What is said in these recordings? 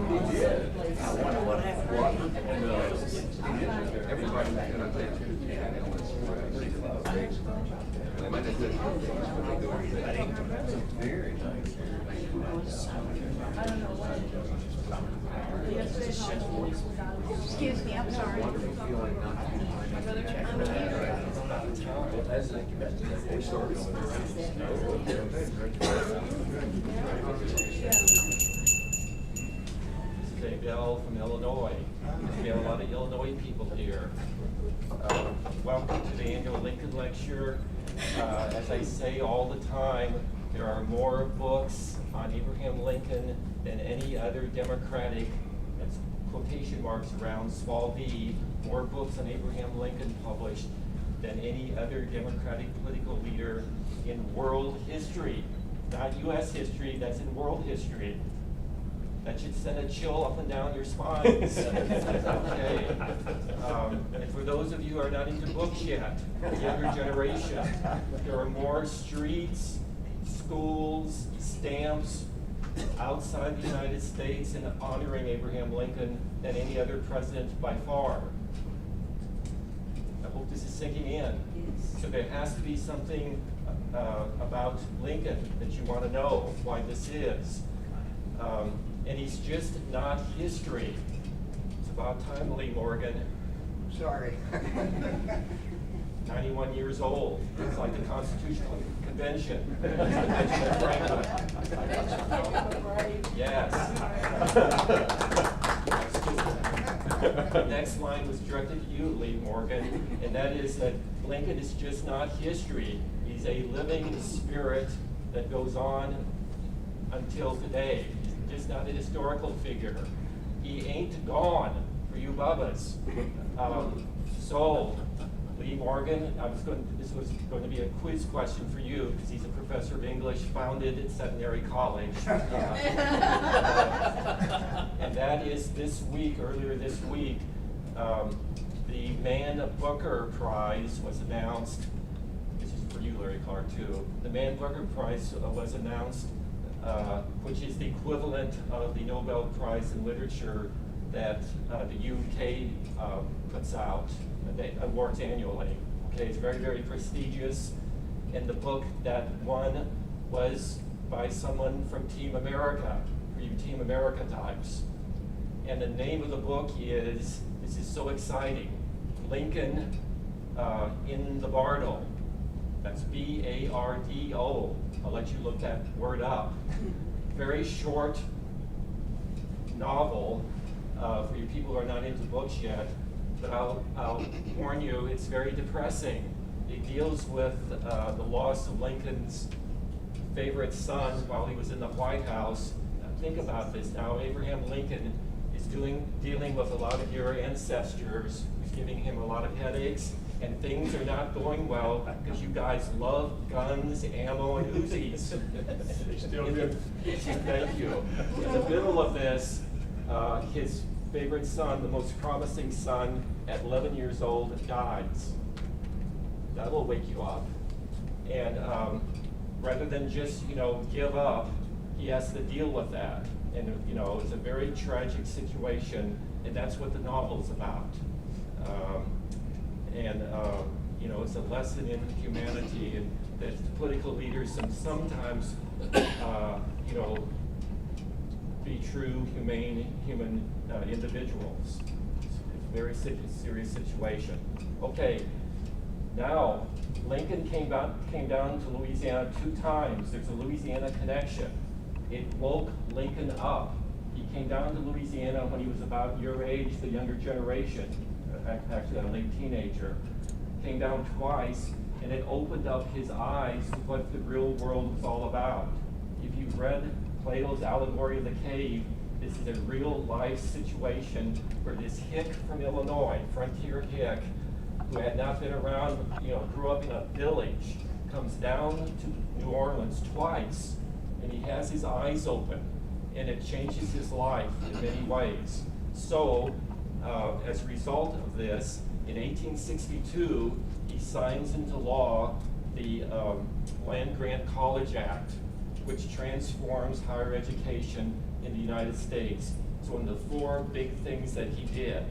I wonder what happened. Everybody was going to play too. They might have done some things, but they go very nice. Excuse me, I'm sorry. Wonderful feeling not to be they started This is Abel from Illinois. We have a lot of Illinois people here. Welcome to the annual Lincoln Lecture. As I say all the time, there are more books on Abraham Lincoln than any other Democratic, that's quotation marks around small d, more books on Abraham Lincoln published than any other Democratic political leader in world history. Not U.S. history, that's in world history. That should send a chill up and down your spines. Okay. And for those of you who are not into books yet, the younger generation, there are more streets, schools, stamps outside the United States in honoring Abraham Lincoln than any other president by far. I hope this is sinking in. So there has to be something about Lincoln that you want to know why this is. And he's just not history. It's about time, Lee Morgan. Sorry. 91 years old. It's like the Constitutional Convention. Yes. The next line was directed to you, Lee Morgan, and that is that Lincoln is just not history. He's a living spirit that goes on until today. He's just not a historical figure. He ain't gone for you bubbas. So, Lee Morgan, this was going to be a quiz question for you because he's a professor of English founded at Centenary College. And that is this week, earlier this week, the Man Booker Prize was announced. This is for you, Larry Clark, too. The Man Booker Prize was announced, which is the equivalent of the Nobel Prize in Literature that the UK puts out. They awards annually. Okay, it's very, very prestigious. And the book that won was by someone from Team America, for you Team America types. And the name of the book is, this is so exciting, Lincoln in the Bardo. That's B-A-R-D-O. I'll let you look that word up. Very short novel for you people who are not into books yet. But I'll warn you, it's very depressing. It deals with the loss of Lincoln's favorite son while he was in the White House. Think about this now. Abraham Lincoln is dealing with a lot of your ancestors, who's giving him a lot of headaches, and things are not going well because you guys love guns, ammo, and Uzis. Thank you. In the middle of this, his favorite son, the most promising son, at 11 years old, dies. That will wake you up. And rather than just, give up, he has to deal with that. And, it's a very tragic situation, and that's what the novel's about. It's a lesson in humanity, and that political leaders sometimes, be true, humane, human individuals. It's a very serious situation. Okay, now Lincoln came down to Louisiana 2 times. There's a Louisiana connection. It woke Lincoln up. He came down to Louisiana when he was about your age, the younger generation, actually a late teenager. Came down twice, and it opened up his eyes to what the real world was all about. If you've read Plato's Allegory of the Cave, this is a real life situation where this hick from Illinois, frontier hick, who had not been around, grew up in a village, comes down to New Orleans twice, and he has his eyes open, and it changes his life in many ways. So, as a result of this, in 1862, he signs into law the Land Grant College Act, which transforms higher education in the United States. It's one of the 4 big things that he did.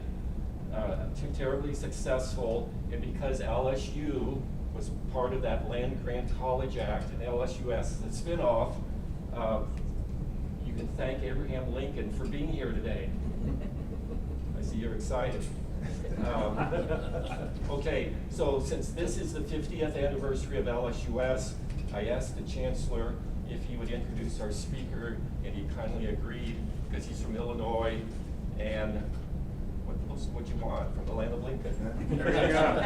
Terribly successful, and because LSU was part of that Land Grant College Act and LSUS, the spinoff, you can thank Abraham Lincoln for being here today. I see you're excited. Okay, so since this is the 50th anniversary of LSUS, I asked the Chancellor if he would introduce our speaker, and he kindly agreed because he's from Illinois. And what you want from the land of Lincoln? There you go.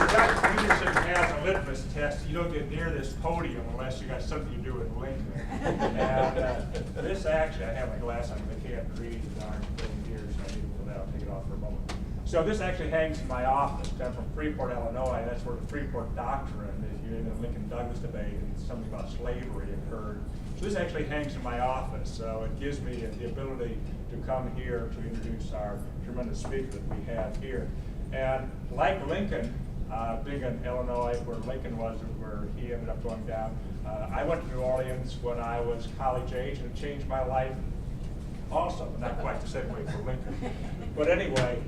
Dr. Peterson has a litmus test. You don't get near this podium unless you got something to do with Lincoln. And this actually, I have my glass on, but I can't read the darn thing here, so I need to pull that. I'll take it off for a moment. So this actually hangs in my office. I'm from Freeport, Illinois. That's where the Freeport Doctrine, if you're in the Lincoln-Douglas debate, and something about slavery occurred. So this actually hangs in my office, so it gives me the ability to come here to introduce our tremendous speaker that we have here. And like Lincoln, being in Illinois, where Lincoln was, where he ended up going down, I went to New Orleans when I was college age, and it changed my life also, but not quite the same way for Lincoln. But anyway,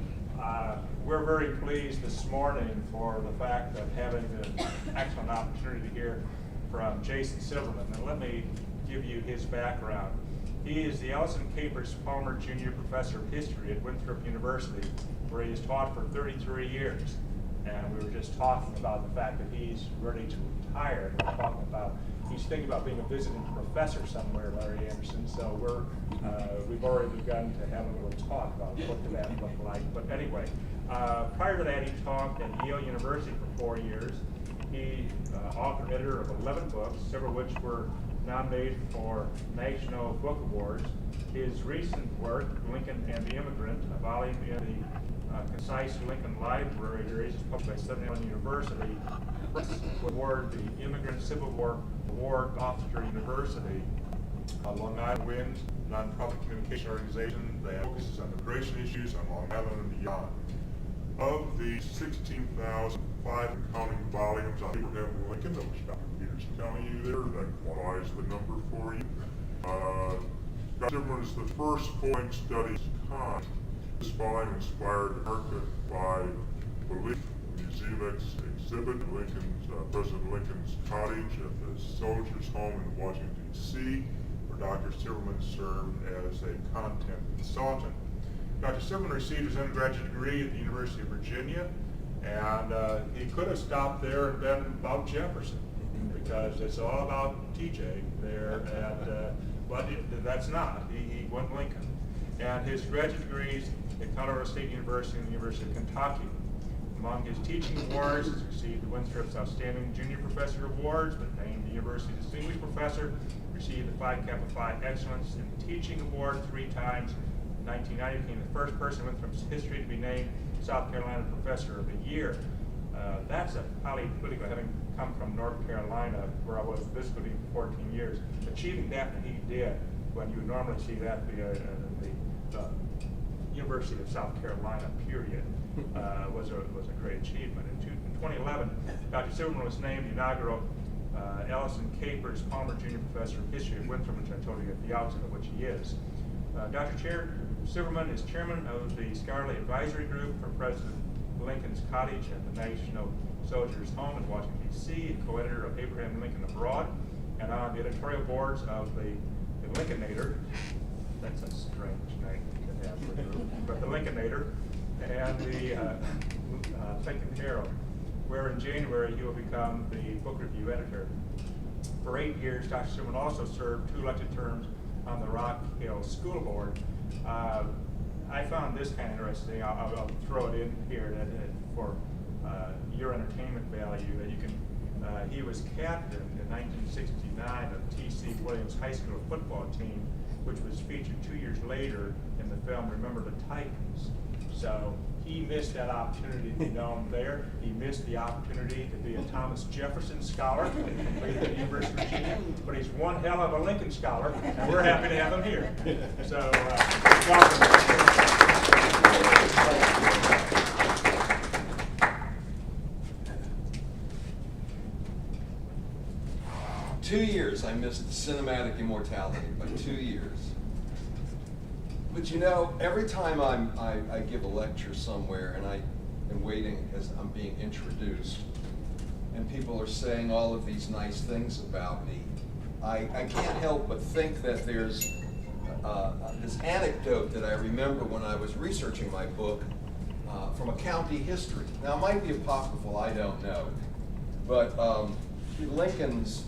we're very pleased this morning for the fact of having the excellent opportunity to hear from Jacey Silverman. And let me give you his background. He is the Ellison Capers Palmer Jr. Professor of History at Winthrop University, where he has taught for 33 years. And we were just talking about the fact that he's ready to retire. We're talking about he's thinking about being a visiting professor somewhere, Larry Anderson. So we've already begun to have a little talk about what did that look like. But anyway, prior to that, he taught at Yale University for 4 years. He author editor of 11 books, several of which were nominated for National Book Awards. His recent work, Lincoln and the Immigrant, a volume in the Concise Lincoln Library series, is published by Southern Illinois University, award the Immigrant Civil War Award, Gloucester University. Long Island Winds, a nonprofit communication organization that focuses on immigration issues on Long Island and beyond. Of the 16,005 and counting volumes on Abraham Lincoln, that was Dr. Peterson telling you there, that qualifies the number for you. Dr. Silverman is the first full-length study of its kind. This volume inspired America by Belief, Museum exhibit at President Lincoln's cottage at the Soldiers' Home in Washington, D.C., where Dr. Silverman served as a content consultant. Dr. Silverman received his undergraduate degree at the University of Virginia, and he could have stopped there and been about Jefferson, because it's all about TJ there, but that's not. He went Lincoln. And his graduate degrees at Colorado State University and the University of Kentucky. Among his teaching awards, he's received the Winthrop's Outstanding Junior Professor Awards, but named the University Distinguished Professor, received the Phi Kappa Phi Excellence in Teaching Award 3 times. In 1990, became the first person in Winthrop's history to be named South Carolina Professor of the Year. That's a highly political, having come from North Carolina, where I was visibly for 14 years. Achieving that he did, when you would normally see that the University of South Carolina, period, was a great achievement. In 2011, Dr. Silverman was named the inaugural Ellison Capers Palmer Jr. Professor of History at Winthrop, which I told you at the outset of which he is. Dr. Silverman is chairman of the Scholarly Advisory Group for President Lincoln's Cottage at the National Soldiers' Home in Washington, D.C., and co-editor of Abraham Lincoln Abroad, and on the editorial boards of the Lincolnator. That's a strange name to have for a group, but the Lincolnator and the Lincoln Herald, where in January he will become the book review editor. For 8 years, Dr. Silverman also served 2 elected terms on the Rock Hill School Board. I found this kind of interesting. I'll throw it in here for your entertainment value. That you can. He was captain in 1969 of T.C. Williams High School football team, which was featured 2 years later in the film Remember the Titans. So he missed that opportunity to be known there. He missed the opportunity to be a Thomas Jefferson scholar at the University of Virginia, but he's one hell of a Lincoln scholar, and we're happy to have him here. So welcome. 2 years I missed cinematic immortality by 2 years. But you know, every time I give a lecture somewhere and I am waiting as I'm being introduced and people are saying all of these nice things about me, I can't help but think that there's this anecdote that I remember when I was researching my book from a county history. Now, it might be apocryphal, I don't know. But Lincoln's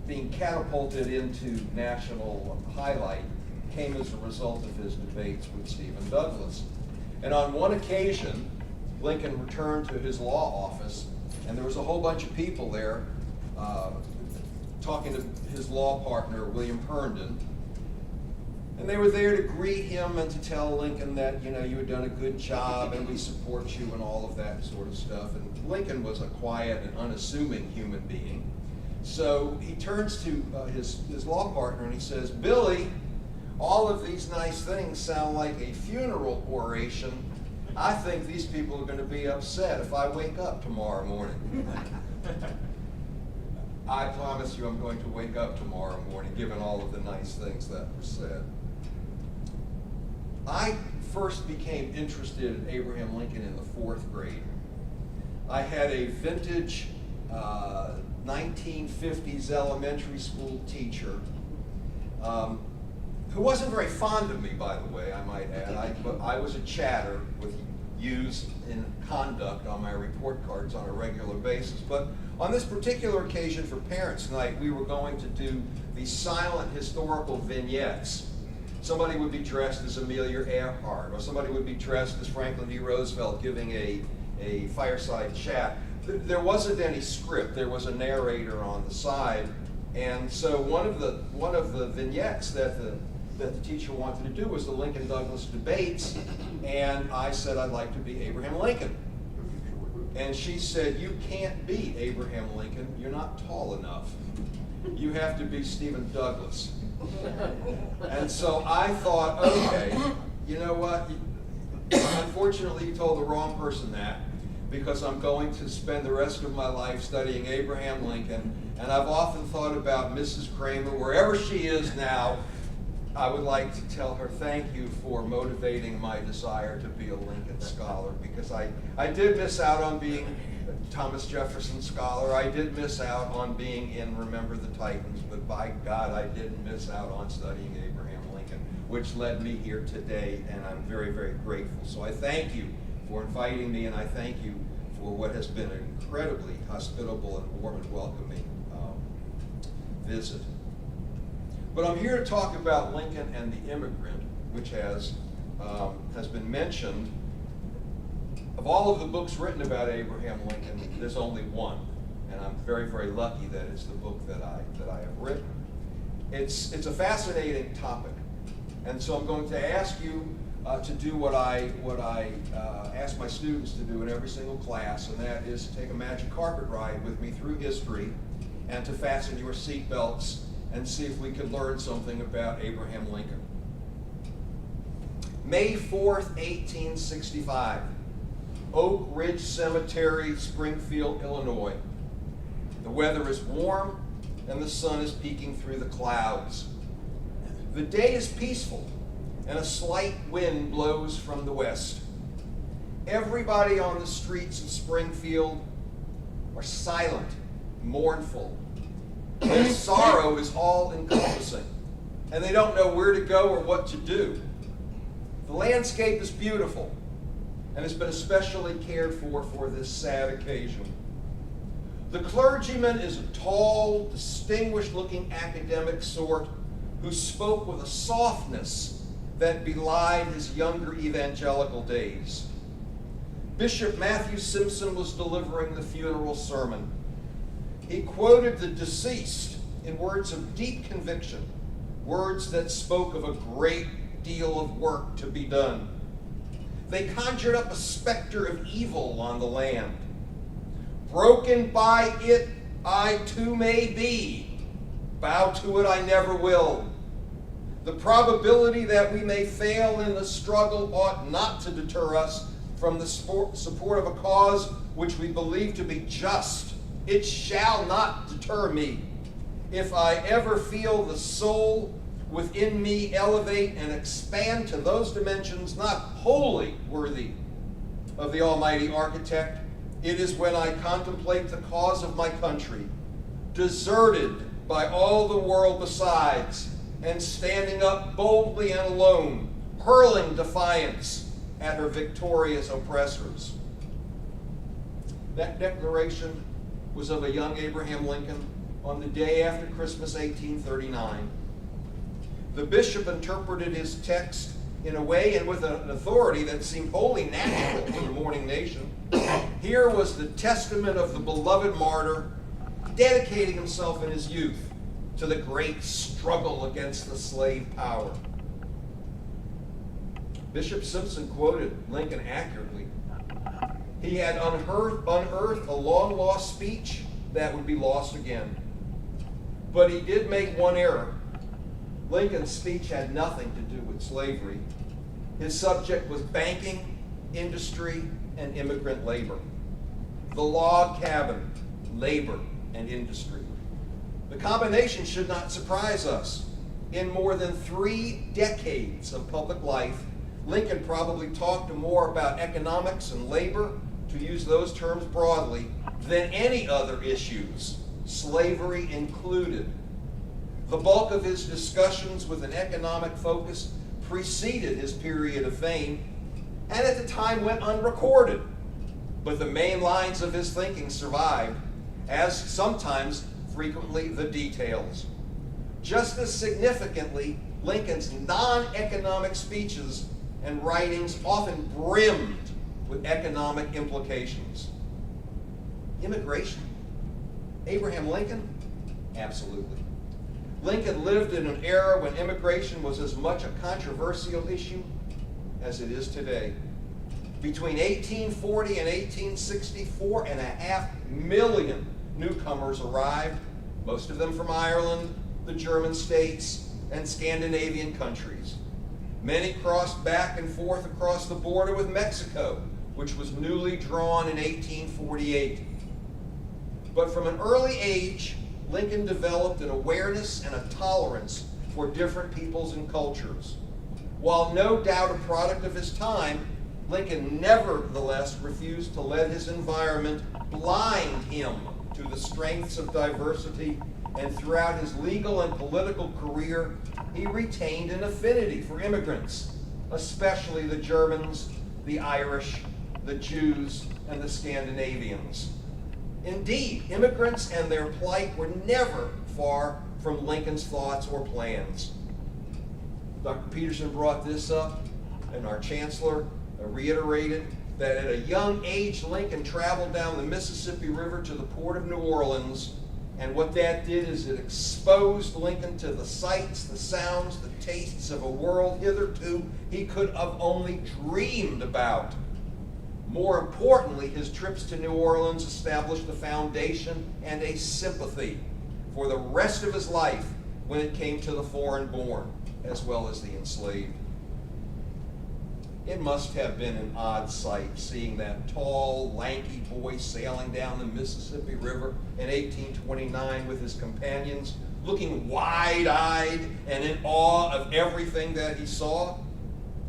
being catapulted into national highlight came as a result of his debates with Stephen Douglas. And on one occasion, Lincoln returned to his law office, and there was a whole bunch of people there talking to his law partner, William Herndon. And they were there to greet him and to tell Lincoln that, you know, you had done a good job and we support you and all of that sort of stuff. And Lincoln was a quiet and unassuming human being. So he turns to his law partner and he says, Billy, all of these nice things sound like a funeral oration. I think these people are going to be upset if I wake up tomorrow morning. I promise you I'm going to wake up tomorrow morning, given all of the nice things that were said. I first became interested in Abraham Lincoln in the 4th grade. I had a vintage 1950s elementary school teacher who wasn't very fond of me, by the way, I might add. I was a chatter with used in conduct on my report cards on a regular basis. But on this particular occasion for Parents' Night, we were going to do these silent historical vignettes. Somebody would be dressed as Amelia Earhart, or somebody would be dressed as Franklin D. Roosevelt giving a fireside chat. There wasn't any script. There was a narrator on the side. And so one of the vignettes that the teacher wanted to do was the Lincoln-Douglas debates, and I said I'd like to be Abraham Lincoln. And she said, you can't be Abraham Lincoln, you're not tall enough. You have to be Stephen Douglas. And so I thought, okay, you know what? Unfortunately, you told the wrong person that, because I'm going to spend the rest of my life studying Abraham Lincoln, and I've often thought about Mrs. Kramer, wherever she is now. I would like to tell her thank you for motivating my desire to be a Lincoln scholar, because I did miss out on being a Thomas Jefferson scholar. I did miss out on being in Remember the Titans, but by God, I didn't miss out on studying Abraham Lincoln, which led me here today, and I'm very, very grateful. So I thank you for inviting me, and I thank you for what has been an incredibly hospitable and warm and welcoming visit. But I'm here to talk about Lincoln and the Immigrant, which has been mentioned. Of all of the books written about Abraham Lincoln, there's only one, and I'm very, very lucky that it's the book that I have written. It's a fascinating topic, and so I'm going to ask you to do what I ask my students to do in every single class, and that is to take a magic carpet ride with me through history, and to fasten your seatbelts and see if we could learn something about Abraham Lincoln. May 4th, 1865, Oak Ridge Cemetery, Springfield, Illinois. The weather is warm and the sun is peeking through the clouds. The day is peaceful and a slight wind blows from the west. Everybody on the streets of Springfield are silent, mournful. Their sorrow is all-encompassing, and they don't know where to go or what to do. The landscape is beautiful, and has been especially cared for this sad occasion. The clergyman is a tall, distinguished-looking academic sort who spoke with a softness that belied his younger evangelical days. Bishop Matthew Simpson was delivering the funeral sermon. He quoted the deceased in words of deep conviction, words that spoke of a great deal of work to be done. They conjured up a specter of evil on the land. Broken by it, I too may be. Bow to it, I never will. The probability that we may fail in the struggle ought not to deter us from the support of a cause which we believe to be just It shall not deter me. If I ever feel the soul within me elevate and expand to those dimensions not wholly worthy of the Almighty Architect, it is when I contemplate the cause of my country, deserted by all the world besides, and standing up boldly and alone, hurling defiance at her victorious oppressors. That declaration was of a young Abraham Lincoln on the day after Christmas 1839. The bishop interpreted his text in a way and with an authority that seemed wholly natural to the mourning nation. Here was the testament of the beloved martyr dedicating himself in his youth to the great struggle against the slave power. Bishop Simpson quoted Lincoln accurately. He had unearthed a long-lost speech that would be lost again. But he did make one error. Lincoln's speech had nothing to do with slavery. His subject was banking, industry, and immigrant labor. The log cabin, labor, and industry. The combination should not surprise us. In more than 3 decades of public life, Lincoln probably talked more about economics and labor, to use those terms broadly, than any other issues, slavery included. The bulk of his discussions with an economic focus preceded his period of fame, and at the time went unrecorded. But the main lines of his thinking survived, as sometimes frequently the details. Just as significantly, Lincoln's non-economic speeches and writings often brimmed with economic implications. Immigration. Abraham Lincoln? Absolutely. Lincoln lived in an era when immigration was as much a controversial issue as it is today. Between 1840 and 1860, 4.5 million newcomers arrived, most of them from Ireland, the German states, and Scandinavian countries. Many crossed back and forth across the border with Mexico, which was newly drawn in 1848. But from an early age, Lincoln developed an awareness and a tolerance for different peoples and cultures. While no doubt a product of his time, Lincoln nevertheless refused to let his environment blind him to the strengths of diversity, and throughout his legal and political career, he retained an affinity for immigrants, especially the Germans, the Irish, the Jews, and the Scandinavians. Indeed, immigrants and their plight were never far from Lincoln's thoughts or plans. Dr. Peterson brought this up, and our chancellor reiterated that at a young age, Lincoln traveled down the Mississippi River to the port of New Orleans, and what that did is it exposed Lincoln to the sights, the sounds, the tastes of a world hitherto he could have only dreamed about. More importantly, his trips to New Orleans established a foundation and a sympathy for the rest of his life when it came to the foreign-born as well as the enslaved. It must have been an odd sight seeing that tall, lanky boy sailing down the Mississippi River in 1829 with his companions, looking wide-eyed and in awe of everything that he saw.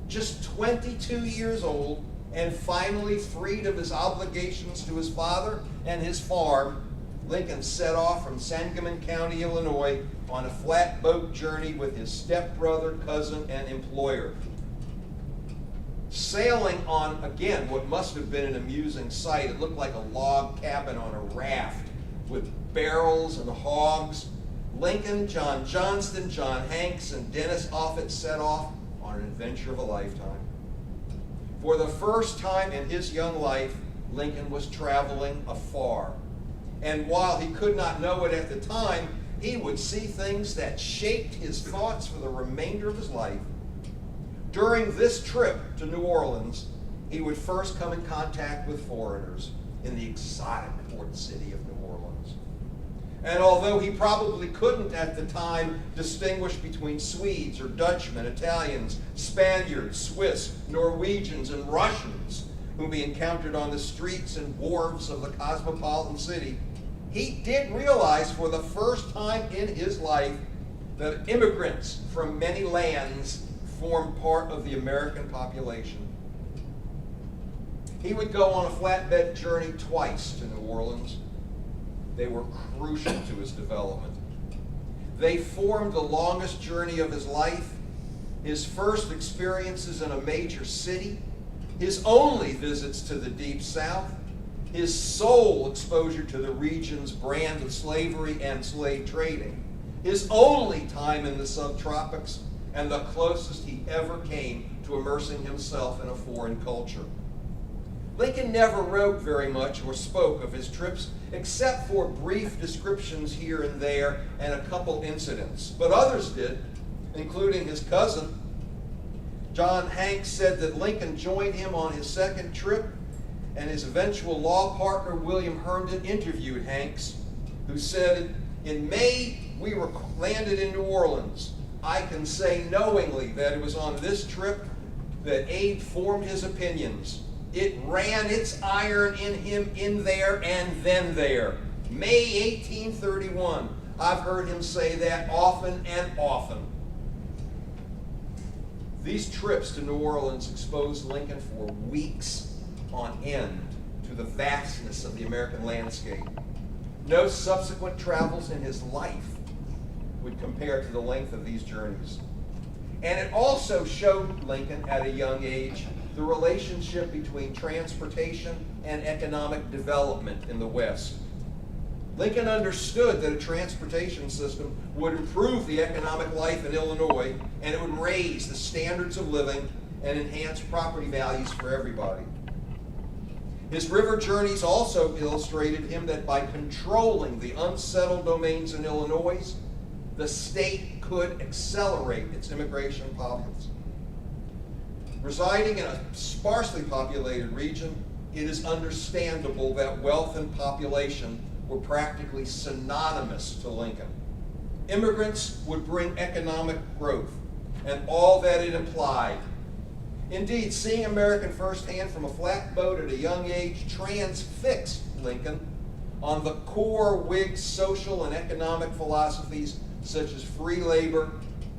Just 22 years old, and finally freed of his obligations to his father and his farm, Lincoln set off from Sangamon County, Illinois, on a flatboat journey with his stepbrother, cousin, and employer. Sailing on, again, what must have been an amusing sight. It looked like a log cabin on a raft with barrels and hogs. Lincoln, John Johnston, John Hanks, and Dennis Offutt set off on an adventure of a lifetime. For the first time in his young life, Lincoln was traveling afar. And while he could not know it at the time, he would see things that shaped his thoughts for the remainder of his life. During this trip to New Orleans, he would first come in contact with foreigners in the exotic port city of New Orleans. And although he probably couldn't at the time distinguish between Swedes or Dutchmen, Italians, Spaniards, Swiss, Norwegians, and Russians whom he encountered on the streets and wharves of the cosmopolitan city, he did realize for the first time in his life that immigrants from many lands formed part of the American population. He would go on a flatbed journey twice to New Orleans. They were crucial to his development. They formed the longest journey of his life, his first experiences in a major city, his only visits to the Deep South, his sole exposure to the region's brand of slavery and slave trading, his only time in the subtropics, and the closest he ever came to immersing himself in a foreign culture. Lincoln never wrote very much or spoke of his trips, except for brief descriptions here and there and a couple incidents. But others did, including his cousin. John Hanks said that Lincoln joined him on his second trip, and his eventual law partner, William Herndon, interviewed Hanks, who said, "In May, we were landed in New Orleans. I can say knowingly that it was on this trip that Abe formed his opinions. It ran its iron in him in there and then there. May 1831. I've heard him say that often and often." These trips to New Orleans exposed Lincoln for weeks on end to the vastness of the American landscape. No subsequent travels in his life would compare to the length of these journeys. And it also showed Lincoln at a young age the relationship between transportation and economic development in the West. Lincoln understood that a transportation system would improve the economic life in Illinois, and it would raise the standards of living and enhance property values for everybody. His river journeys also illustrated him that by controlling the unsettled domains in Illinois, the state could accelerate its immigration policy. Residing in a sparsely populated region, it is understandable that wealth and population were practically synonymous to Lincoln. Immigrants would bring economic growth and all that it implied. Indeed, seeing American firsthand from a flatboat at a young age transfixed Lincoln on the core Whig social and economic philosophies such as free labor,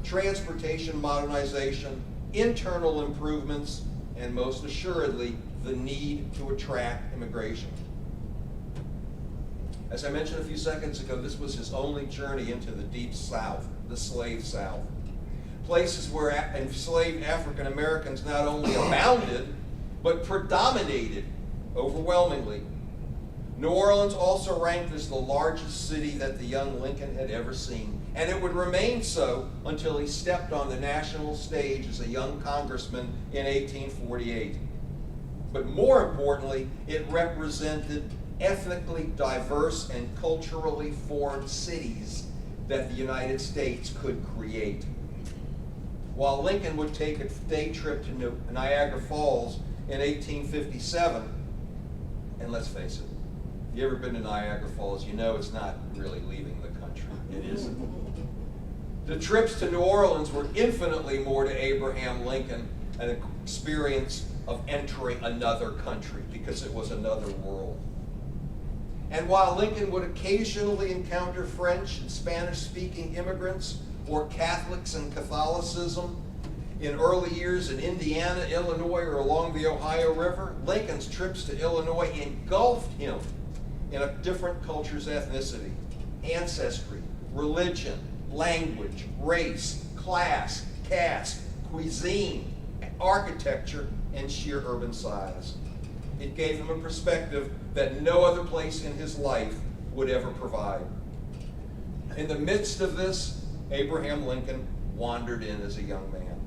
transportation modernization, internal improvements, and most assuredly, the need to attract immigration. As I mentioned a few seconds ago, this was his only journey into the Deep South, the slave South. Places where enslaved African Americans not only abounded, but predominated overwhelmingly. New Orleans also ranked as the largest city that the young Lincoln had ever seen, and it would remain so until he stepped on the national stage as a young congressman in 1848. But more importantly, it represented ethnically diverse and culturally formed cities that the United States could create. While Lincoln would take a day trip to Niagara Falls in 1857, and let's face it, if you've ever been to Niagara Falls, you know it's not really leaving the country. It isn't. The trips to New Orleans were infinitely more to Abraham Lincoln an experience of entering another country, because it was another world. And while Lincoln would occasionally encounter French and Spanish-speaking immigrants or Catholics and Catholicism in early years in Indiana, Illinois, or along the Ohio River, Lincoln's trips to Illinois engulfed him in a different culture's ethnicity, ancestry, religion, language, race, class, caste, cuisine, architecture, and sheer urban size. It gave him a perspective that no other place in his life would ever provide. In the midst of this, Abraham Lincoln wandered in as a young man.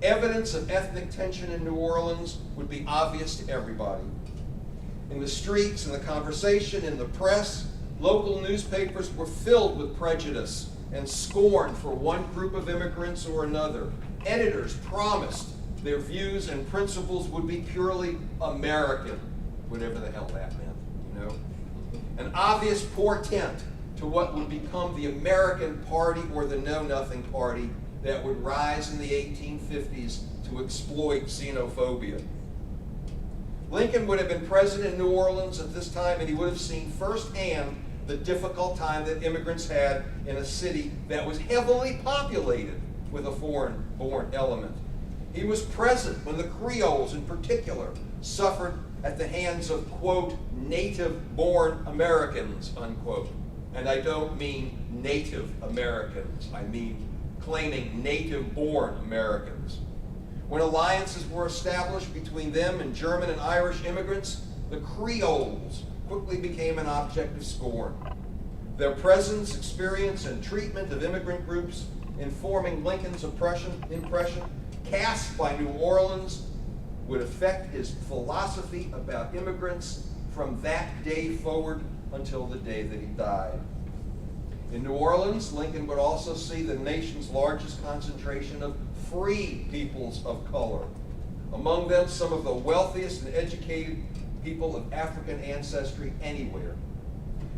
Evidence of ethnic tension in New Orleans would be obvious to everybody. In the streets, in the conversation, in the press, local newspapers were filled with prejudice and scorn for one group of immigrants or another. Editors promised their views and principles would be purely American, whatever the hell that meant, you know? An obvious portent to what would become the American Party or the Know-Nothing Party that would rise in the 1850s to exploit xenophobia. Lincoln would have been president in New Orleans at this time, and he would have seen firsthand the difficult time that immigrants had in a city that was heavily populated with a foreign-born element. He was present when the Creoles in particular suffered at the hands of, quote, native-born Americans, unquote. And I don't mean Native Americans. I mean claiming native-born Americans. When alliances were established between them and German and Irish immigrants, the Creoles quickly became an object of scorn. Their presence, experience, and treatment of immigrant groups informing Lincoln's impression cast by New Orleans would affect his philosophy about immigrants from that day forward until the day that he died. In New Orleans, Lincoln would also see the nation's largest concentration of free peoples of color. Among them, some of the wealthiest and educated people of African ancestry anywhere.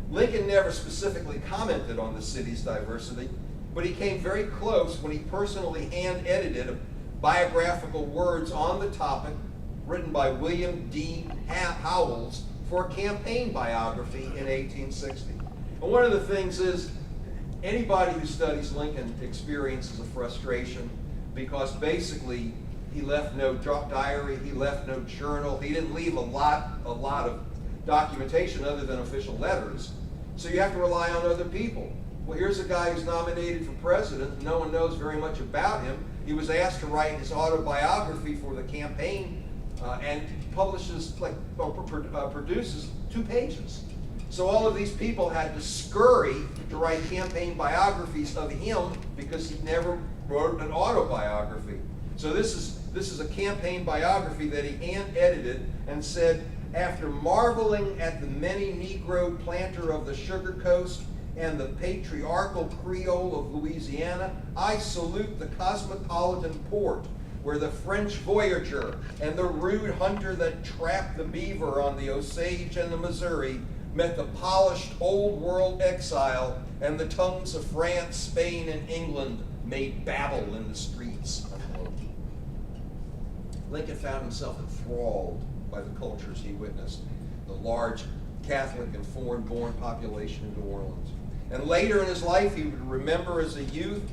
Lincoln never specifically commented on the city's diversity, but he came very close when he personally hand-edited biographical words on the topic written by William D. Howells for a campaign biography in 1860. And one of the things is, anybody who studies Lincoln experiences a frustration because basically he left no diary, he left no journal, he didn't leave a lot of documentation other than official letters. So you have to rely on other people. Well, here's a guy who's nominated for president. No one knows very much about him. He was asked to write his autobiography for the campaign and produces 2 pages. So all of these people had to scurry to write campaign biographies of him because he never wrote an autobiography. So this is a campaign biography that he hand-edited and said, after marveling at the many Negro planter of the Sugar Coast and the patriarchal Creole of Louisiana, I salute the cosmopolitan port where the French voyager and the rude hunter that trapped the beaver on the Osage and the Missouri met the polished old world exile, and the tongues of France, Spain, and England made babble in the streets. Lincoln found himself enthralled by the cultures he witnessed, the large Catholic and foreign-born population in New Orleans. And later in his life, he would remember as a youth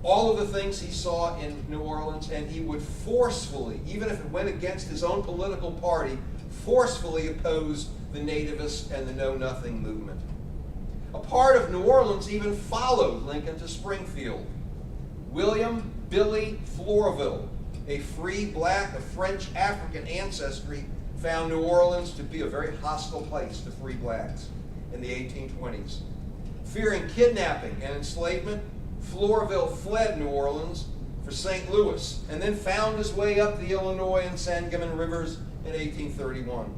all of the things he saw in New Orleans, and he would forcefully, even if it went against his own political party, forcefully oppose the nativist and the Know-Nothing movement. A part of New Orleans even followed Lincoln to Springfield. William Billy Flourville, a free black of French African ancestry, found New Orleans to be a very hostile place to free blacks in the 1820s. Fearing kidnapping and enslavement, Flourville fled New Orleans for St. Louis and then found his way up the Illinois and Sangamon rivers in 1831.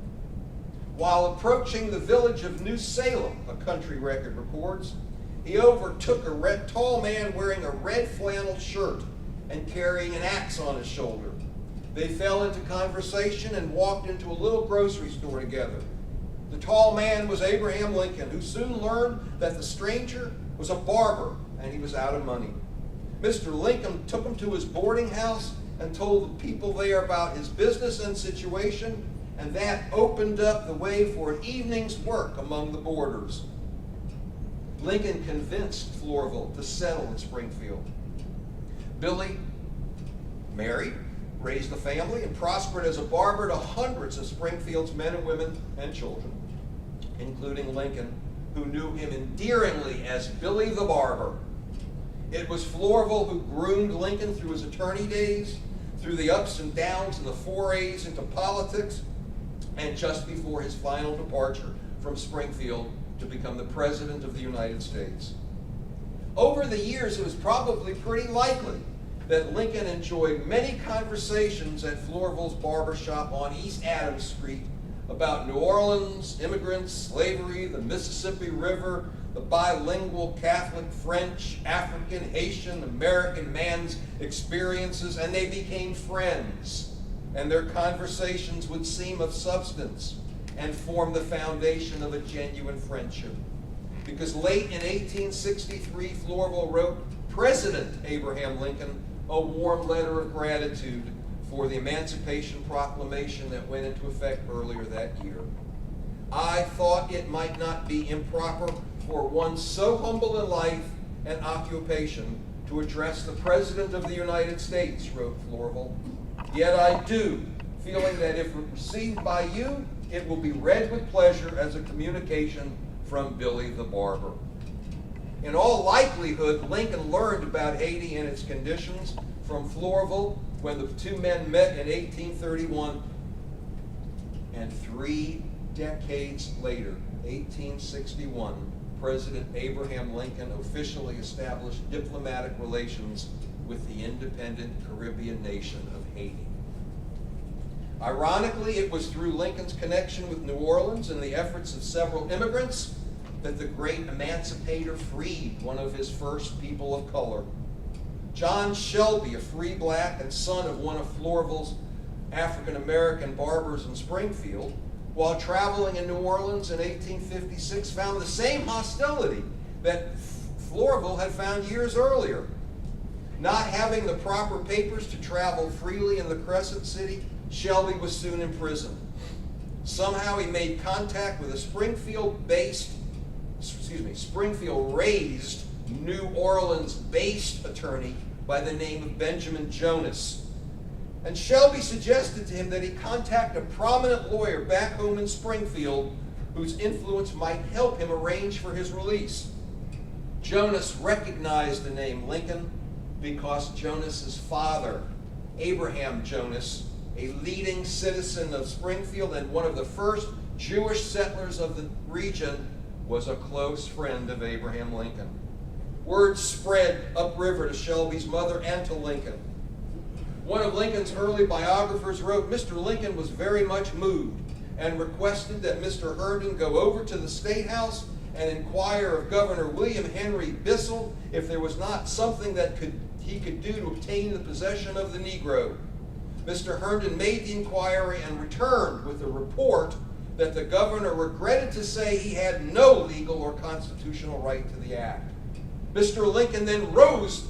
While approaching the village of New Salem, a country record records, he overtook a tall man wearing a red flannel shirt and carrying an axe on his shoulder. They fell into conversation and walked into a little grocery store together. The tall man was Abraham Lincoln, who soon learned that the stranger was a barber and he was out of money. Mr. Lincoln took him to his boarding house and told the people there about his business and situation, and that opened up the way for an evening's work among the boarders. Lincoln convinced Flourville to settle in Springfield. Billy married, raised a family, and prospered as a barber to hundreds of Springfield's men and women and children, including Lincoln, who knew him endearingly as Billy the Barber. It was Flourville who groomed Lincoln through his attorney days, through the ups and downs and the forays into politics, and just before his final departure from Springfield to become the President of the United States. Over the years, it was probably pretty likely that Lincoln enjoyed many conversations at Flourville's barbershop on East Adams Street about New Orleans, immigrants, slavery, the Mississippi River, the bilingual Catholic, French, African, Haitian, American man's experiences, and they became friends. And their conversations would seem of substance and form the foundation of a genuine friendship. Because late in 1863, Flourville wrote President Abraham Lincoln a warm letter of gratitude for the Emancipation Proclamation that went into effect earlier that year. I thought it might not be improper for one so humble in life and occupation to address the President of the United States, wrote Flourville. Yet I do, feeling that if received by you, it will be read with pleasure as a communication from Billy the Barber. In all likelihood, Lincoln learned about Haiti and its conditions from Flourville when the two men met in 1831, and 3 decades later, 1861, President Abraham Lincoln officially established diplomatic relations with the independent Caribbean nation of Haiti. Ironically, it was through Lincoln's connection with New Orleans and the efforts of several immigrants that the great emancipator freed one of his first people of color. John Shelby, a free black and son of one of Flourville's African-American barbers in Springfield, while traveling in New Orleans in 1856, found the same hostility that Flourville had found years earlier. Not having the proper papers to travel freely in the Crescent City, Shelby was soon imprisoned. Somehow he made contact with a Springfield-raised, New Orleans-based attorney by the name of Benjamin Jonas. And Shelby suggested to him that he contact a prominent lawyer back home in Springfield whose influence might help him arrange for his release. Jonas recognized the name Lincoln because Jonas's father, Abraham Jonas, a leading citizen of Springfield and one of the first Jewish settlers of the region, was a close friend of Abraham Lincoln. Word spread upriver to Shelby's mother and to Lincoln. One of Lincoln's early biographers wrote, Mr. Lincoln was very much moved and requested that Mr. Herndon go over to the State House and inquire of Governor William Henry Bissell if there was not something that he could do to obtain the possession of the Negro. Mr. Herndon made the inquiry and returned with a report that the governor regretted to say he had no legal or constitutional right to the act. Mr. Lincoln then rose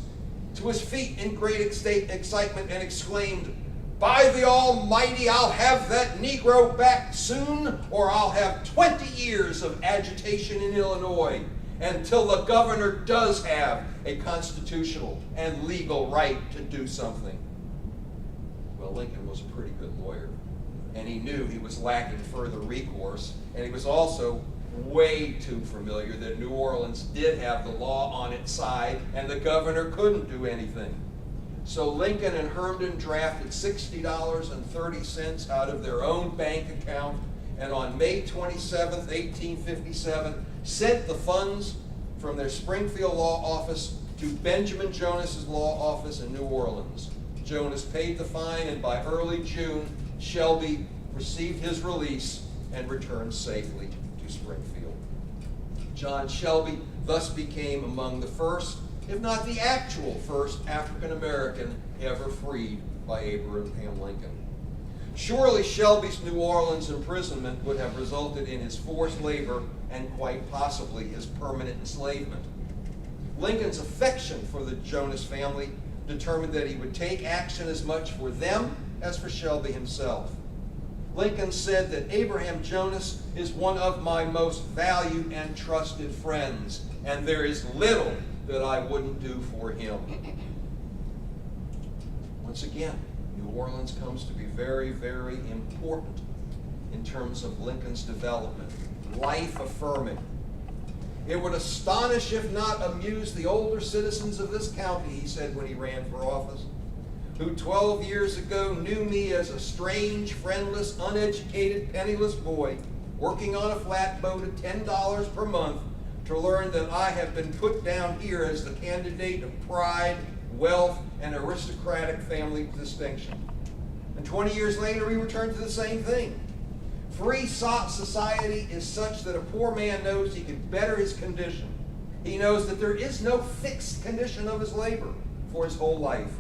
to his feet in great excitement and exclaimed, "By the Almighty, I'll have that Negro back soon, or I'll have 20 years of agitation in Illinois until the governor does have a constitutional and legal right to do something." Well, Lincoln was a pretty good lawyer, and he knew he was lacking further recourse, and he was also way too familiar that New Orleans did have the law on its side and the governor couldn't do anything. So Lincoln and Herndon drafted $60.30 out of their own bank account, and on May 27, 1857, sent the funds from their Springfield law office to Benjamin Jonas's law office in New Orleans. Jonas paid the fine, and by early June, Shelby received his release and returned safely to Springfield. John Shelby thus became among the first, if not the actual first, African American ever freed by Abraham Lincoln. Surely Shelby's New Orleans imprisonment would have resulted in his forced labor and quite possibly his permanent enslavement. Lincoln's affection for the Jonas family determined that he would take action as much for them as for Shelby himself. Lincoln said that Abraham Jonas is one of my most valued and trusted friends, and there is little that I wouldn't do for him. Once again, New Orleans comes to be very, very important in terms of Lincoln's development, life-affirming. It would astonish, if not amuse, the older citizens of this county, he said when he ran for office, who 12 years ago knew me as a strange, friendless, uneducated, penniless boy working on a flatboat at $10 per month, to learn that I have been put down here as the candidate of pride, wealth, and aristocratic family distinction. And 20 years later, he returned to the same thing. Free society is such that a poor man knows he can better his condition. He knows that there is no fixed condition of his labor for his whole life.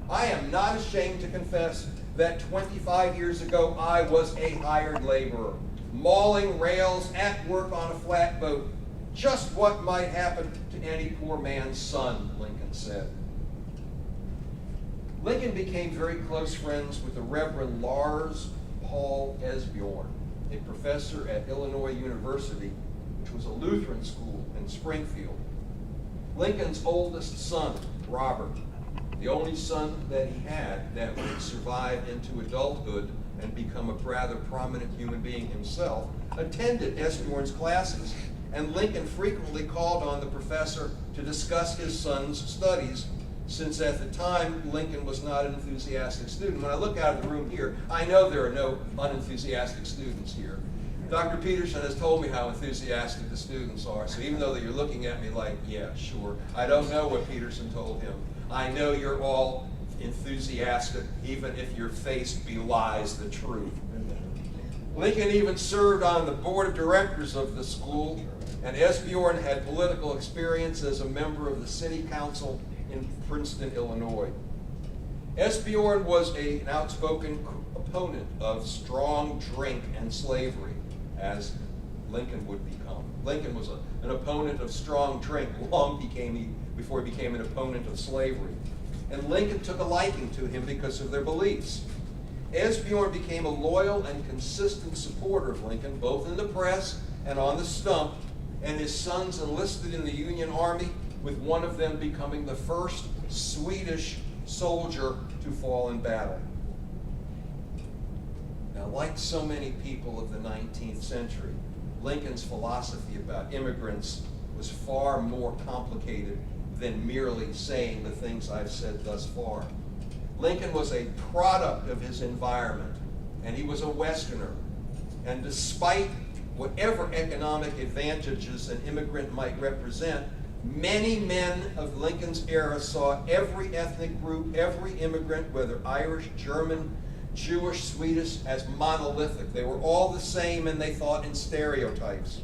I am not ashamed to confess that 25 years ago I was a hired laborer, mauling rails at work on a flatboat. Just what might happen to any poor man's son, Lincoln said. Lincoln became very close friends with the Reverend Lars Paul Esbjorn, a professor at Illinois University, which was a Lutheran school in Springfield. Lincoln's oldest son, Robert, the only son that he had that would survive into adulthood and become a rather prominent human being himself, attended Esbjorn's classes, and Lincoln frequently called on the professor to discuss his son's studies, since at the time Lincoln was not an enthusiastic student. When I look out of the room here, I know there are no unenthusiastic students here. Dr. Peterson has told me how enthusiastic the students are, so even though you're looking at me like, yeah, sure, I don't know what Peterson told him. I know you're all enthusiastic, even if your face belies the truth. Lincoln even served on the board of directors of the school, and Esbjorn had political experience as a member of the city council in Princeton, Illinois. Esbjorn was an outspoken opponent of strong drink and slavery, as Lincoln would become. Lincoln was an opponent of strong drink before he became an opponent of slavery. And Lincoln took a liking to him because of their beliefs. Esbjorn became a loyal and consistent supporter of Lincoln, both in the press and on the stump, and his sons enlisted in the Union Army, with one of them becoming the first Swedish soldier to fall in battle. Now, like so many people of the 19th century, Lincoln's philosophy about immigrants was far more complicated than merely saying the things I've said thus far. Lincoln was a product of his environment, and he was a Westerner. And despite whatever economic advantages an immigrant might represent, many men of Lincoln's era saw every ethnic group, every immigrant, whether Irish, German, Jewish, Swedish, as monolithic. They were all the same, and they thought in stereotypes.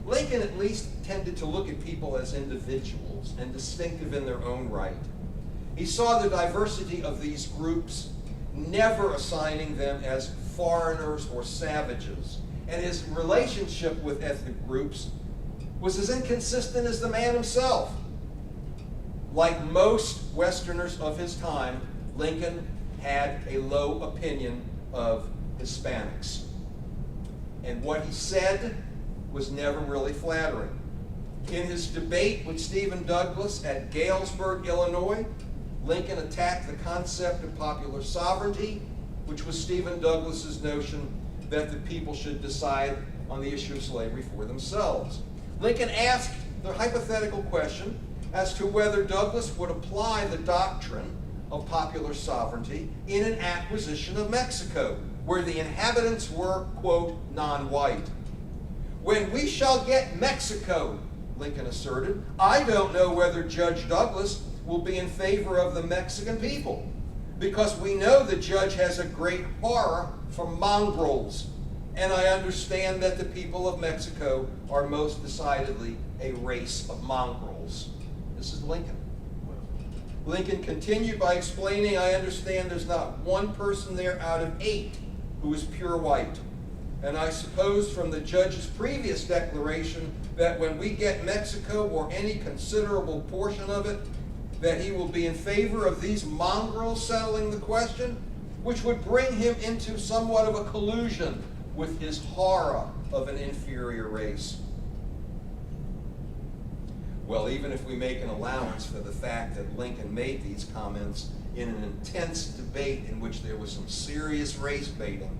Lincoln at least tended to look at people as individuals and distinctive in their own right. He saw the diversity of these groups, never assigning them as foreigners or savages. And his relationship with ethnic groups was as inconsistent as the man himself. Like most Westerners of his time, Lincoln had a low opinion of Hispanics. And what he said was never really flattering. In his debate with Stephen Douglas at Galesburg, Illinois, Lincoln attacked the concept of popular sovereignty, which was Stephen Douglas's notion that the people should decide on the issue of slavery for themselves. Lincoln asked the hypothetical question as to whether Douglas would apply the doctrine of popular sovereignty in an acquisition of Mexico, where the inhabitants were, quote, non-white. "When we shall get Mexico," Lincoln asserted, "I don't know whether Judge Douglas will be in favor of the Mexican people, because we know the judge has a great horror for mongrels, and I understand that the people of Mexico are most decidedly a race of mongrels." This is Lincoln. Lincoln continued by explaining, "I understand there's not one person there out of 8 who is pure white. And I suppose from the judge's previous declaration that when we get Mexico, or any considerable portion of it, that he will be in favor of these mongrels settling the question, which would bring him into somewhat of a collusion with his horror of an inferior race." Well, even if we make an allowance for the fact that Lincoln made these comments in an intense debate in which there was some serious race baiting,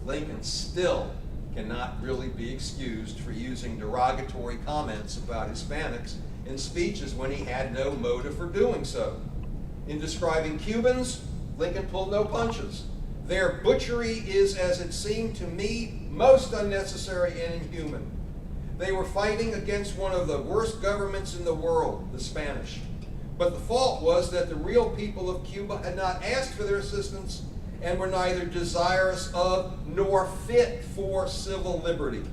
Lincoln still cannot really be excused for using derogatory comments about Hispanics in speeches when he had no motive for doing so. In describing Cubans, Lincoln pulled no punches. "Their butchery is, as it seemed to me, most unnecessary and inhuman. They were fighting against one of the worst governments in the world, the Spanish. But the fault was that the real people of Cuba had not asked for their assistance and were neither desirous of nor fit for civil liberty."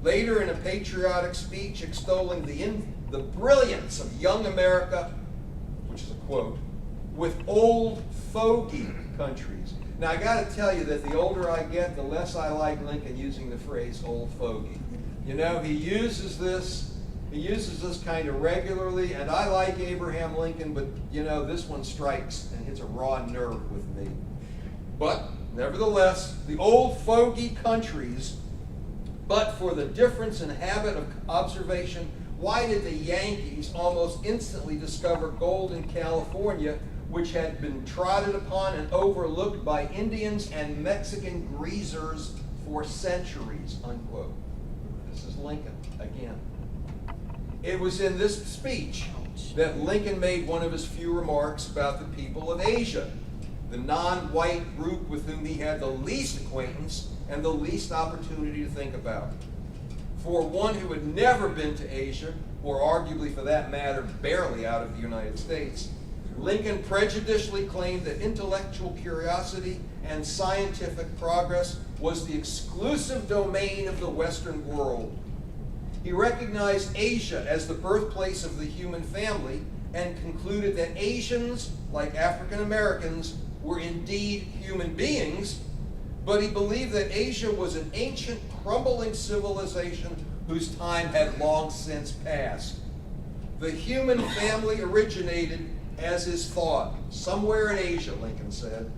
Later, in a patriotic speech extolling the brilliance of young America, which is a quote, "with old fogey countries." Now, I got to tell you that the older I get, the less I like Lincoln using the phrase old fogey. You know, he uses this He uses this kind of regularly, and I like Abraham Lincoln, but you know, this one strikes and hits a raw nerve with me. But nevertheless, the old fogey countries, but for the difference in habit of observation, why did the Yankees almost instantly discover gold in California, which had been trodden upon and overlooked by Indians and Mexican greasers for centuries, unquote. This is Lincoln again. It was in this speech that Lincoln made one of his few remarks about the people of Asia, the non-white group with whom he had the least acquaintance and the least opportunity to think about. For one who had never been to Asia, or arguably for that matter, barely out of the United States, Lincoln prejudicially claimed that intellectual curiosity and scientific progress was the exclusive domain of the Western world. He recognized Asia as the birthplace of the human family and concluded that Asians, like African Americans, were indeed human beings, but he believed that Asia was an ancient, crumbling civilization whose time had long since passed. The human family originated, as is thought, somewhere in Asia, Lincoln said,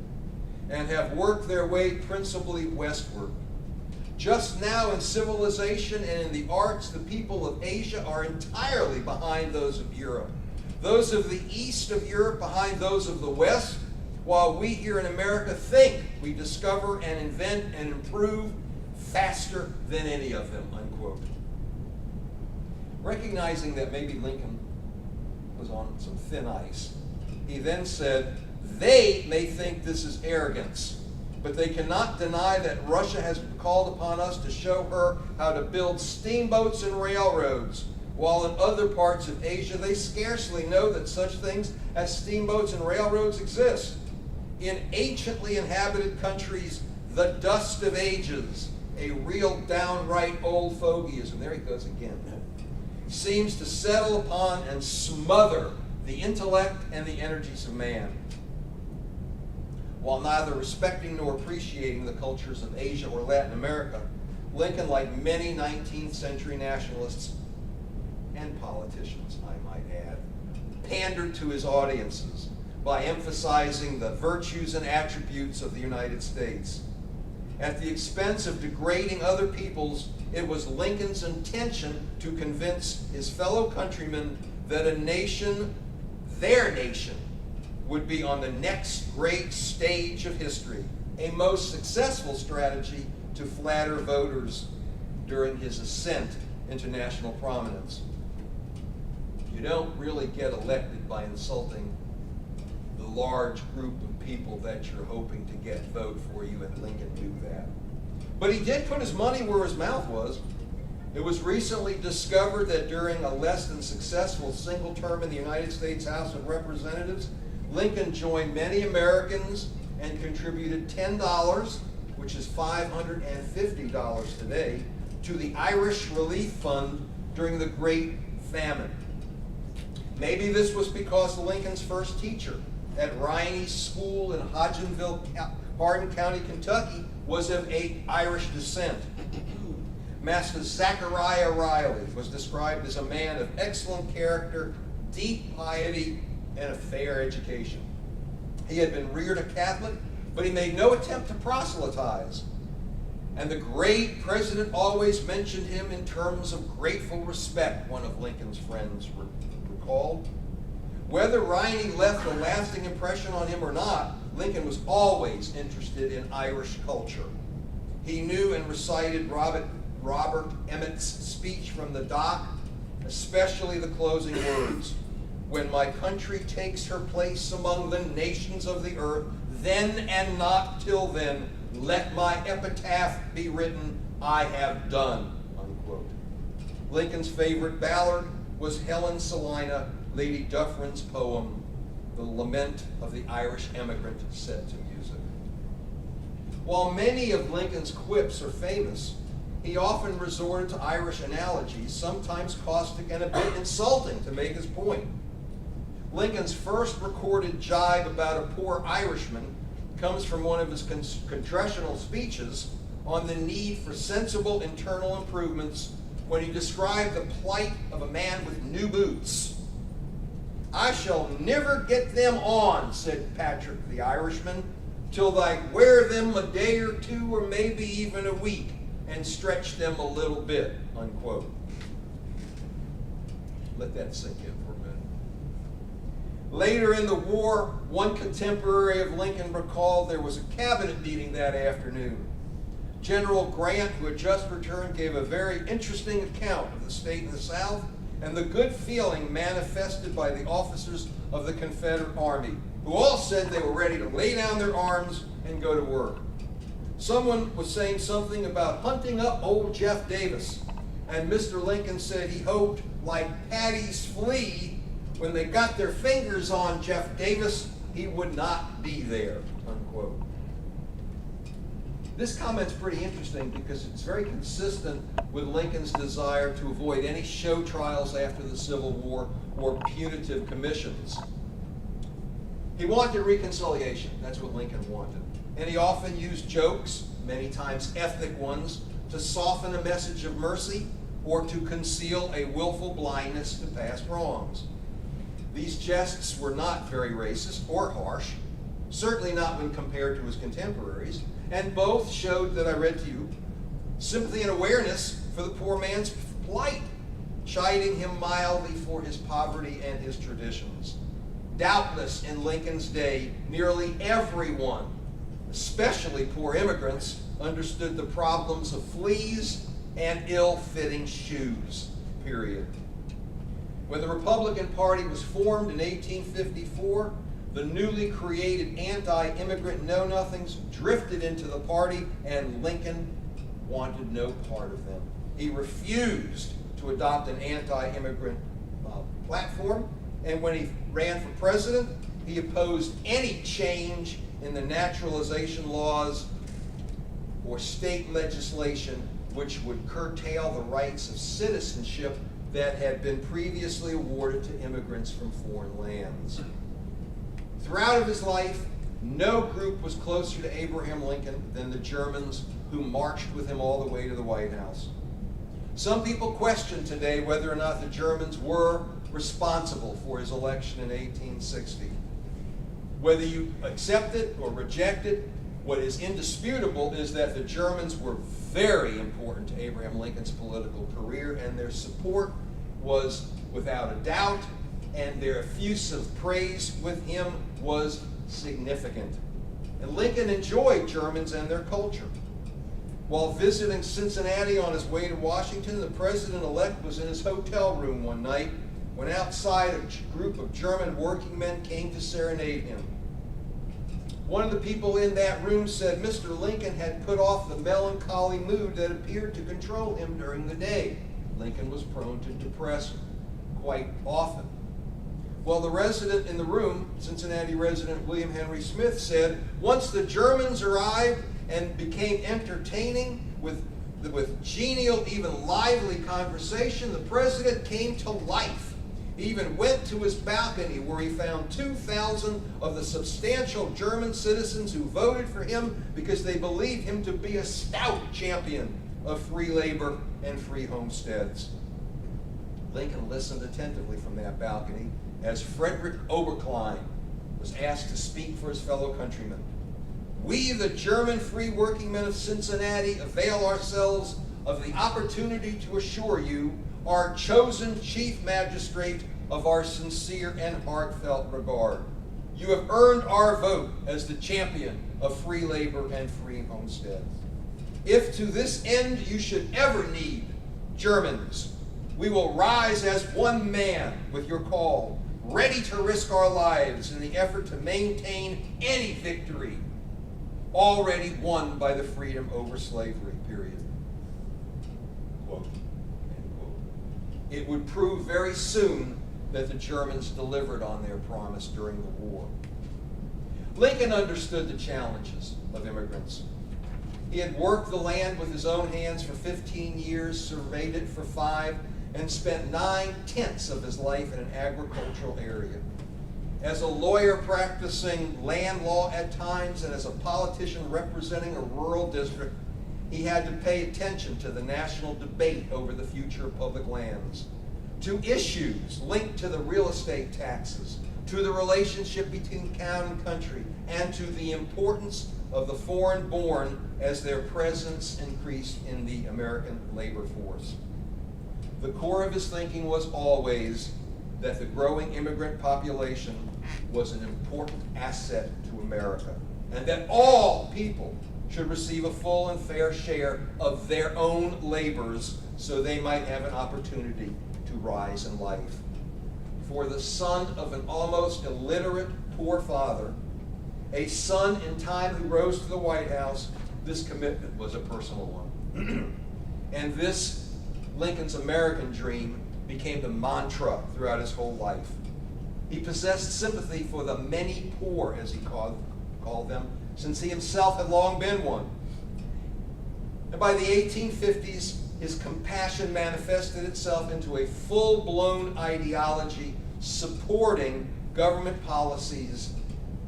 and have worked their way principally westward. Just now in civilization and in the arts, the people of Asia are entirely behind those of Europe. Those of the east of Europe behind those of the west, while we here in America think we discover and invent and improve faster than any of them, unquote. Recognizing that maybe Lincoln was on some thin ice, he then said, they may think this is arrogance, but they cannot deny that Russia has called upon us to show her how to build steamboats and railroads, while in other parts of Asia they scarcely know that such things as steamboats and railroads exist. In anciently inhabited countries, the dust of ages, a real downright old fogeyism, there he goes again, seems to settle upon and smother the intellect and the energies of man. While neither respecting nor appreciating the cultures of Asia or Latin America, Lincoln, like many 19th century nationalists and politicians, I might add, pandered to his audiences by emphasizing the virtues and attributes of the United States. At the expense of degrading other peoples, it was Lincoln's intention to convince his fellow countrymen that a nation, their nation, would be on the next great stage of history, a most successful strategy to flatter voters during his ascent into national prominence. You don't really get elected by insulting the large group of people that you're hoping to get vote for you, and Lincoln knew that. But he did put his money where his mouth was. It was recently discovered that during a less than successful single term in the United States House of Representatives, Lincoln joined many Americans and contributed $10, which is $550 today, to the Irish Relief Fund during the Great Famine. Maybe this was because Lincoln's first teacher at Riney School in Hodgenville, Hardin County, Kentucky, was of Irish descent. Master Zachariah Riley was described as a man of excellent character, deep piety, and a fair education. He had been reared a Catholic, but he made no attempt to proselytize. And the great president always mentioned him in terms of grateful respect, one of Lincoln's friends recalled. Whether Riney left a lasting impression on him or not, Lincoln was always interested in Irish culture. He knew and recited Robert Emmet's speech from the dock, especially the closing words, "When my country takes her place among the nations of the earth, then and not till then, let my epitaph be written, I have done," unquote. Lincoln's favorite ballad was Helen Salina, Lady Dufferin's poem, The Lament of the Irish Immigrant, set to music. While many of Lincoln's quips are famous, he often resorted to Irish analogies, sometimes caustic and a bit insulting, to make his point. Lincoln's first recorded jibe about a poor Irishman comes from one of his congressional speeches on the need for sensible internal improvements when he described the plight of a man with new boots. "I shall never get them on," said Patrick the Irishman, "till I wear them a day or two or maybe even a week and stretch them a little bit," unquote. Let that sink in for a minute. Later in the war, one contemporary of Lincoln recalled there was a cabinet meeting that afternoon. General Grant, who had just returned, gave a very interesting account of the state of the South and the good feeling manifested by the officers of the Confederate Army, who all said they were ready to lay down their arms and go to work. Someone was saying something about hunting up old Jeff Davis, and Mr. Lincoln said he hoped, like Paddy's flea, when they got their fingers on Jeff Davis, he would not be there, unquote. This comment's pretty interesting because it's very consistent with Lincoln's desire to avoid any show trials after the Civil War or punitive commissions. He wanted reconciliation. That's what Lincoln wanted. And he often used jokes, many times ethnic ones, to soften a message of mercy or to conceal a willful blindness to past wrongs. These jests were not very racist or harsh, certainly not when compared to his contemporaries, and both showed, that I read to you, sympathy and awareness for the poor man's plight, chiding him mildly for his poverty and his traditions. Doubtless, in Lincoln's day, nearly everyone, especially poor immigrants, understood the problems of fleas and ill-fitting shoes, period. When the Republican Party was formed in 1854, the newly created anti-immigrant know-nothings drifted into the party, and Lincoln wanted no part of them. He refused to adopt an anti-immigrant platform, and when he ran for president, he opposed any change in the naturalization laws or state legislation which would curtail the rights of citizenship that had been previously awarded to immigrants from foreign lands. Throughout his life, no group was closer to Abraham Lincoln than the Germans who marched with him all the way to the White House. Some people question today whether or not the Germans were responsible for his election in 1860. Whether you accept it or reject it, what is indisputable is that the Germans were very important to Abraham Lincoln's political career, and their support was without a doubt, and their effusive praise with him was significant. And Lincoln enjoyed Germans and their culture. While visiting Cincinnati on his way to Washington, the president-elect was in his hotel room one night when outside a group of German working men came to serenade him. One of the people in that room said Mr. Lincoln had put off the melancholy mood that appeared to control him during the day. Lincoln was prone to depression quite often. Well, the resident in the room, Cincinnati resident William Henry Smith, said, once the Germans arrived and became entertaining with genial, even lively conversation, the president came to life. He even went to his balcony where he found 2,000 of the substantial German citizens who voted for him because they believed him to be a stout champion of free labor and free homesteads. Lincoln listened attentively from that balcony as Frederick Oberklein was asked to speak for his fellow countrymen. We, the German free working men of Cincinnati, avail ourselves of the opportunity to assure you, our chosen chief magistrate, of our sincere and heartfelt regard. You have earned our vote as the champion of free labor and free homesteads. If to this end you should ever need Germans, we will rise as one man with your call, ready to risk our lives in the effort to maintain any victory already won by the freedom over slavery, period. Quote, end quote. It would prove very soon that the Germans delivered on their promise during the war. Lincoln understood the challenges of immigrants. He had worked the land with his own hands for 15 years, surveyed it for 5, and spent 9/10 of his life in an agricultural area. As a lawyer practicing land law at times and as a politician representing a rural district, he had to pay attention to the national debate over the future of public lands, to issues linked to the real estate taxes, to the relationship between town and country, and to the importance of the foreign-born as their presence increased in the American labor force. The core of his thinking was always that the growing immigrant population was an important asset to America, and that all people should receive a full and fair share of their own labors so they might have an opportunity to rise in life. For the son of an almost illiterate poor father, a son in time who rose to the White House, this commitment was a personal one. And this, Lincoln's American dream, became the mantra throughout his whole life. He possessed sympathy for the many poor, as he called them, since he himself had long been one. And by the 1850s, his compassion manifested itself into a full-blown ideology supporting government policies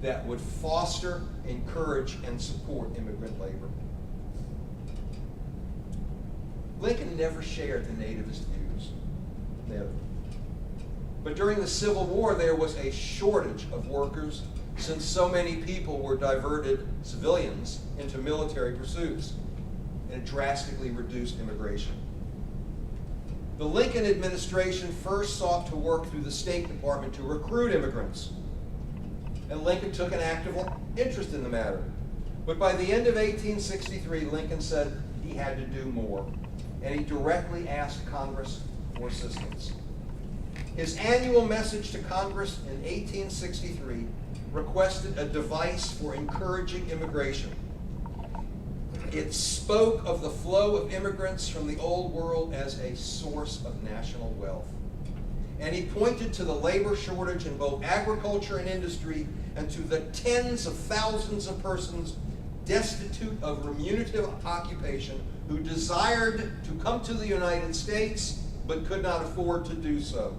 that would foster, encourage, and support immigrant labor. Lincoln never shared the nativist views. Never. But during the Civil War, there was a shortage of workers since so many people were diverted, civilians, into military pursuits, and it drastically reduced immigration. The Lincoln administration first sought to work through the State Department to recruit immigrants, and Lincoln took an active interest in the matter. But by the end of 1863, Lincoln said he had to do more, and he directly asked Congress for assistance. His annual message to Congress in 1863 requested a device for encouraging immigration. It spoke of the flow of immigrants from the Old World as a source of national wealth. And he pointed to the labor shortage in both agriculture and industry, and to the tens of thousands of persons destitute of remunerative occupation who desired to come to the United States but could not afford to do so.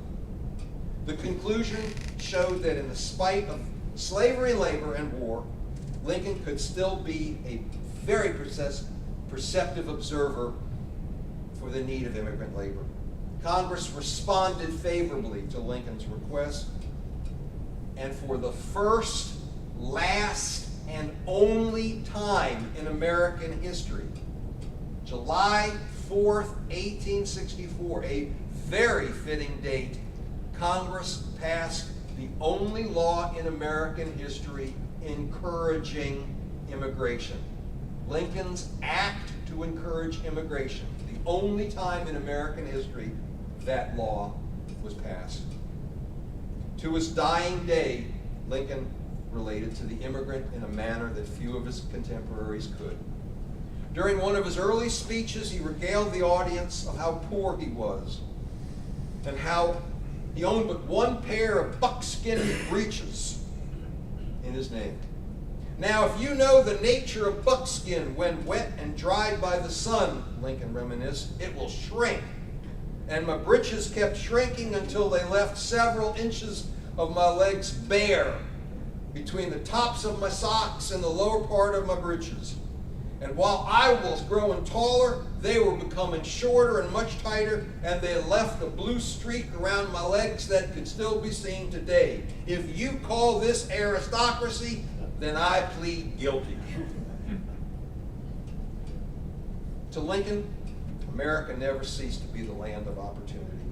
The conclusion showed that in spite of slavery, labor, and war, Lincoln could still be a very perceptive observer for the need of immigrant labor. Congress responded favorably to Lincoln's request, and for the first, last, and only time in American history, July 4th, 1864, a very fitting date, Congress passed the only law in American history encouraging immigration. Lincoln's Act to Encourage Immigration, the only time in American history that law was passed. To his dying day, Lincoln related to the immigrant in a manner that few of his contemporaries could. During one of his early speeches, he regaled the audience of how poor he was and how he owned but one pair of buckskin breeches in his name. Now, if you know the nature of buckskin when wet and dried by the sun, Lincoln reminisced, it will shrink. And my breeches kept shrinking until they left several inches of my legs bare between the tops of my socks and the lower part of my breeches. And while I was growing taller, they were becoming shorter and much tighter, and they left a blue streak around my legs that could still be seen today. If you call this aristocracy, then I plead guilty. To Lincoln, America never ceased to be the land of opportunity,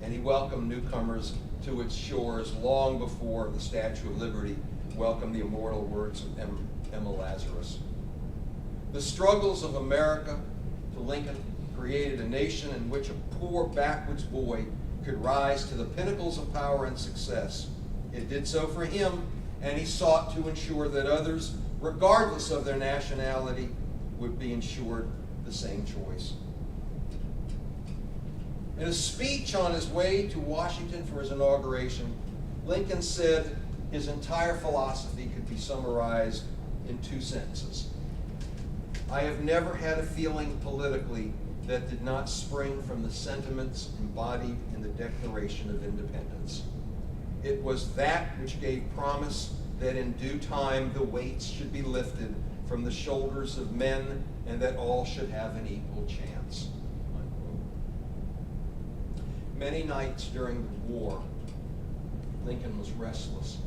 and he welcomed newcomers to its shores long before the Statue of Liberty welcomed the immortal words of Emma Lazarus. The struggles of America, to Lincoln, created a nation in which a poor backwoods boy could rise to the pinnacles of power and success. It did so for him, and he sought to ensure that others, regardless of their nationality, would be ensured the same choice. In a speech on his way to Washington for his inauguration, Lincoln said his entire philosophy could be summarized in two sentences. I have never had a feeling politically that did not spring from the sentiments embodied in the Declaration of Independence. It was that which gave promise that in due time the weights should be lifted from the shoulders of men, and that all should have an equal chance. Unquote. Many nights during the war, Lincoln was restless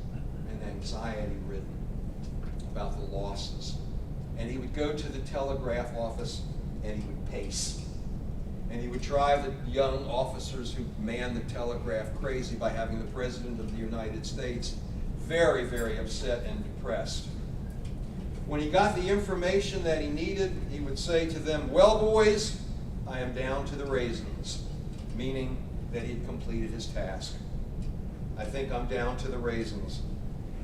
and anxiety-ridden about the losses. And he would go to the telegraph office and he would pace. And he would drive the young officers who manned the telegraph crazy by having the President of the United States very, very upset and depressed. When he got the information that he needed, he would say to them, "Well, boys, I am down to the raisins," meaning that he had completed his task. I think I'm down to the raisins.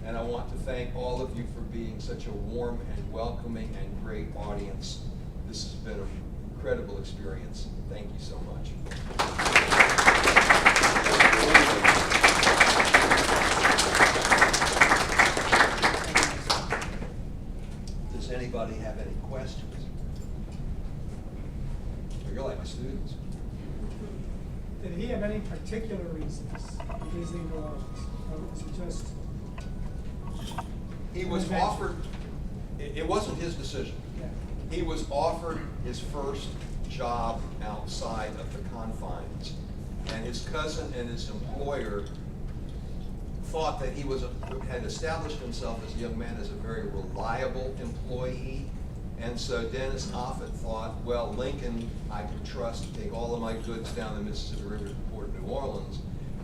And I want to thank all of you for being such a warm and welcoming and great audience. This has been an incredible experience. Thank you so much. Does anybody have any questions? You're like my students. Did he have any particular reasons for visiting New Orleans? Or was it just... He was offered, it wasn't his decision. Yeah. He was offered his first job outside of the confines. And his cousin and his employer thought that he had established himself as a young man as a very reliable employee. And so Dennis Offutt thought, well, Lincoln, I can trust to take all of my goods down the Mississippi River to the port of New Orleans.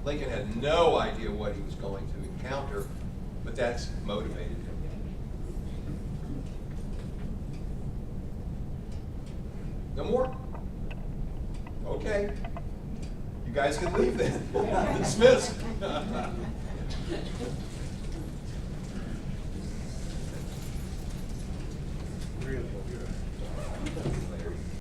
Lincoln had no idea what he was going to encounter, but that's motivated him. No more? Okay. You guys can leave then. Dismissed. Really good.